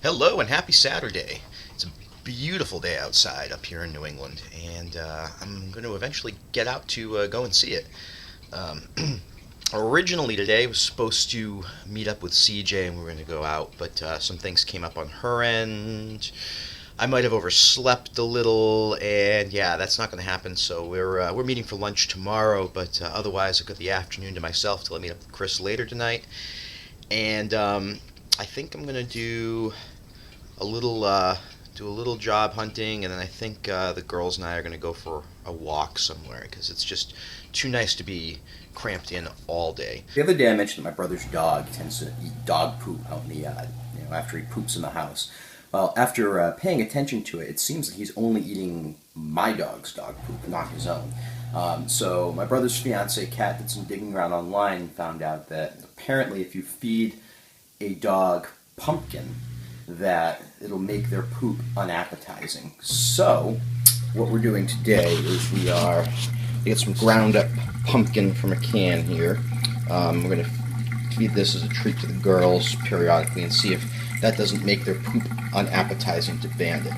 Hello and happy Saturday. It's a beautiful day outside up here in New England, and I'm going to eventually get out to go and see it. Um, Originally today was supposed to meet up with CJ and we were going to go out, but some things came up on her end. I might have overslept a little, and yeah, that's not going to happen. So we're meeting for lunch tomorrow, but otherwise I've got the afternoon to myself till I meet up with Chris later tonight. And I think I'm going to a little do a little job hunting, and then I think the girls and I are going to go for a walk somewhere because it's just too nice to be cramped in all day. The other day I mentioned that my brother's dog tends to eat dog poop out in the after he poops in the house. Well, after paying attention to it, it seems that he's only eating my dog's dog poop, not his own. So my brother's fiance, Kat, did some digging around online and found out that apparently if you feed a dog pumpkin, that it'll make their poop unappetizing. So what we're doing today is we get some ground up pumpkin from a can here. We're going to feed this as a treat to the girls periodically and see if that doesn't make their poop unappetizing to Bandit.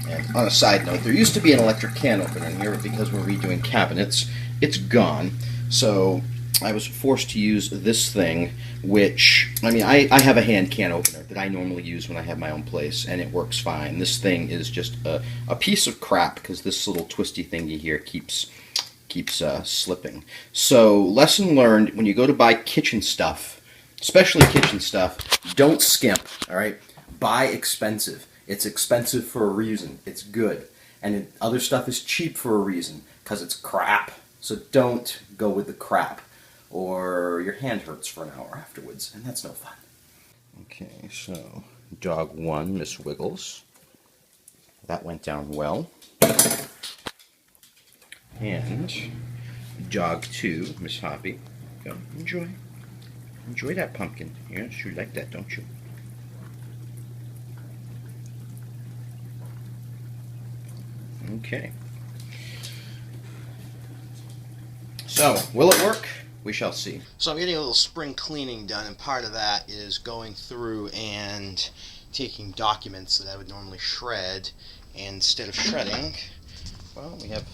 And on a side note, there used to be an electric can opener in here, but because we're redoing cabinets, it's gone. So I was forced to use this thing, which, I have a hand can opener that I normally use when I have my own place, and it works fine. This thing is just a piece of crap because this little twisty thingy here keeps slipping. So, lesson learned, when you go to buy kitchen stuff, especially kitchen stuff, don't skimp, alright? Buy expensive. It's expensive for a reason. It's good. And other stuff is cheap for a reason, because it's crap. So don't go with the crap, or your hand hurts for an hour afterwards, and that's no fun. Okay, so, dog 1, Miss Wiggles. That went down well. And dog 2, Miss Hoppy. Go, enjoy. Enjoy that pumpkin. Yes, you like that, don't you? Okay. So, will it work? We shall see. So I'm getting a little spring cleaning done, and part of that is going through and taking documents that I would normally shred, and instead of shredding, well, we have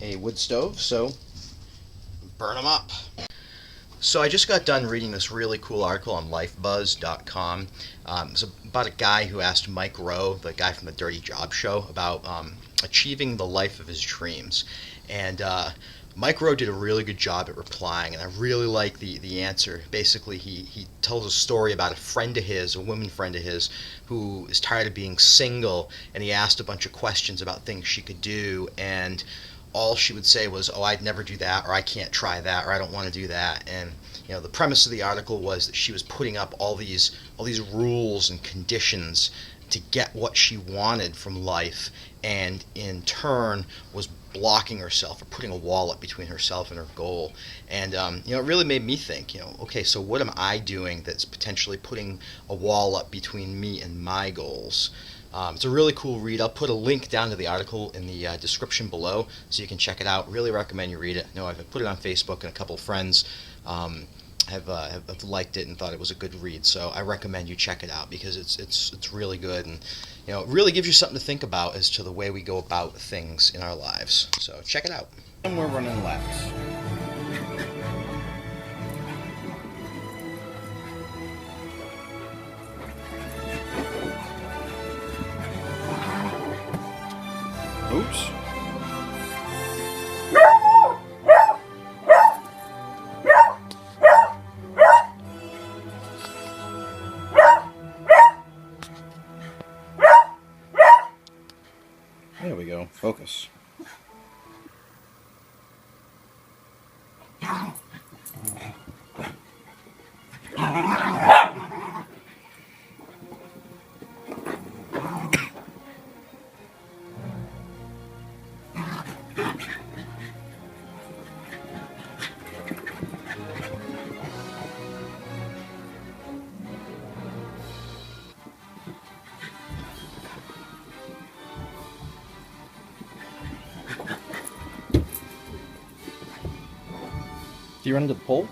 a wood stove, so burn them up. So I just got done reading this really cool article on lifebuzz.com. It's about a guy who asked Mike Rowe, the guy from the Dirty Job Show, about achieving the life of his dreams. And Mike Rowe did a really good job at replying, and I really like the answer. Basically, he tells a story about a friend of his, a woman friend of his, who is tired of being single, and he asked a bunch of questions about things she could do, and all she would say was, "Oh, I'd never do that," or "I can't try that," or "I don't want to do that." And the premise of the article was that she was putting up all these rules and conditions to get what she wanted from life, and in turn was blocking herself or putting a wall up between herself and her goal. And it really made me think, okay, so what am I doing that's potentially putting a wall up between me and my goals? It's a really cool read. I'll put a link down to the article in the description below so you can check it out. Really recommend you read it. I've put it on Facebook, and a couple of friends have liked it and thought it was a good read. So I recommend you check it out because it's really good, and it really gives you something to think about as to the way we go about things in our lives. So check it out. And we're running laps. Oops. There we go. Focus. Do you run into the pole?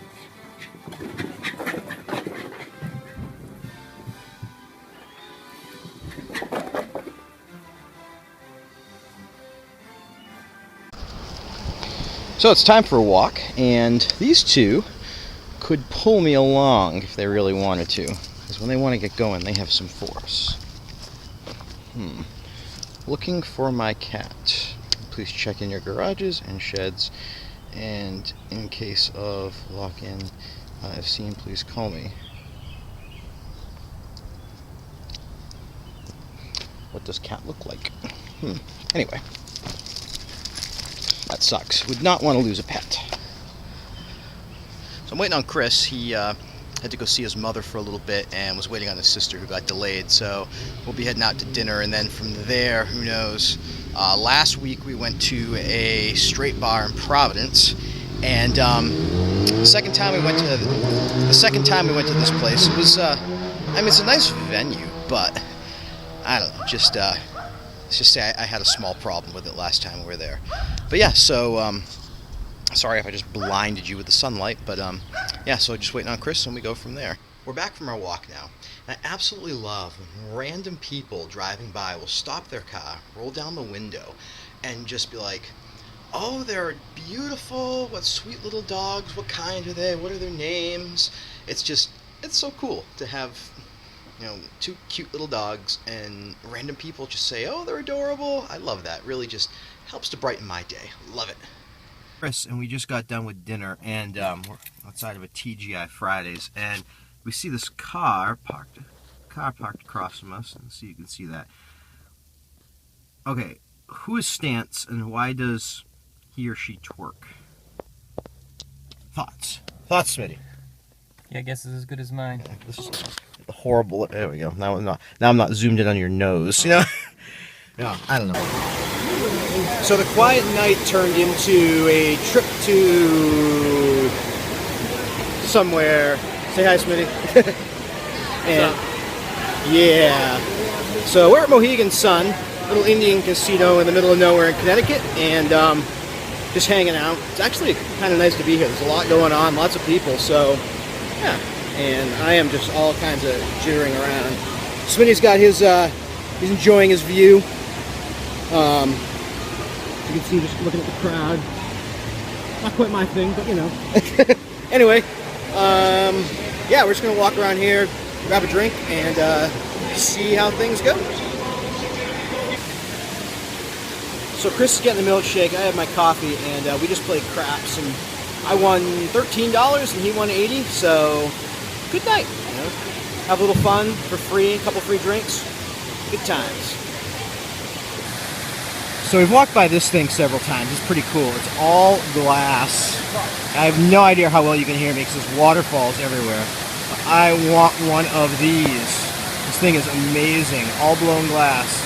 So it's time for a walk, and these two could pull me along if they really wanted to, because when they want to get going, they have some force. Looking for my cat. Please check in your garages and sheds, and in case of lock-in, if seen, please call me. What does cat look like? Anyway, that sucks. Would not want to lose a pet. So I'm waiting on Chris. He had to go see his mother for a little bit and was waiting on his sister who got delayed. So we'll be heading out to dinner, and then from there, who knows. Last week we went to a straight bar in Providence, and the second time we went to this place, it was I mean, it's a nice venue, but I don't know, let's just say I had a small problem with it last time we were there. But yeah, so sorry if I just blinded you with the sunlight, but yeah, so just waiting on Chris and we go from there. We're back from our walk now. And I absolutely love when random people driving by will stop their car, roll down the window, and just be like, oh, they're beautiful, what sweet little dogs, what kind are they, what are their names? It's so cool to have, you know, two cute little dogs and random people just say, oh, they're adorable. I love that. Really just helps to brighten my day. Love it. Chris, and we just got done with dinner, and we're outside of a TGI Fridays, and we see this car parked across from us, and so you can see that. Okay, who is Stance, and why does he or she twerk? Thoughts, Smitty? Yeah, I guess it's as good as mine. Yeah, this is horrible. There we go. Now I'm not zoomed in on your nose. You know? Yeah, I don't know. So the quiet night turned into a trip to somewhere. Say hi, Smitty. And yeah, so we're at Mohegan Sun, little Indian casino in the middle of nowhere in Connecticut, and just hanging out. It's actually kind of nice to be here. There's a lot going on, lots of people. So yeah, and I am just all kinds of jittering around. Smitty's got his, he's enjoying his view. You can see just looking at the crowd. Not quite my thing, but you know. Anyway, yeah, we're just gonna walk around here, grab a drink, and see how things go. So Chris is getting the milkshake, I have my coffee, and we just played craps, and I won $13 and he won $80, so good night, you know. Have a little fun for free, a couple free drinks, good times. So we've walked by this thing several times. It's pretty cool. It's all glass. I have no idea how well you can hear me because there's waterfalls everywhere. But I want one of these. This thing is amazing. All blown glass.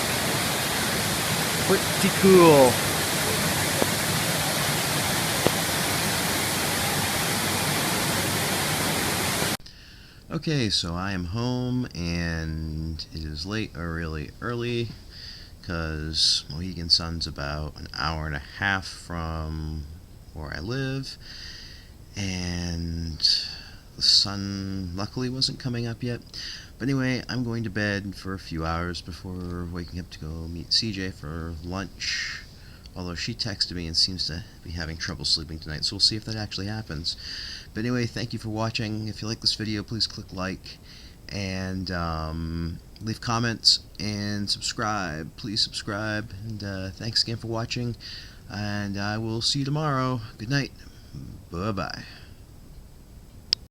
Pretty cool. Okay, so I am home and it is late or really early, because Mohegan Sun's about an hour and a half from where I live, and the sun luckily wasn't coming up yet. But anyway, I'm going to bed for a few hours before waking up to go meet CJ for lunch, although she texted me and seems to be having trouble sleeping tonight, so we'll see if that actually happens. But anyway, thank you for watching. If you like this video, please click like, and leave comments and subscribe. Please subscribe, and thanks again for watching, and I will see you tomorrow. Good night. Bye bye.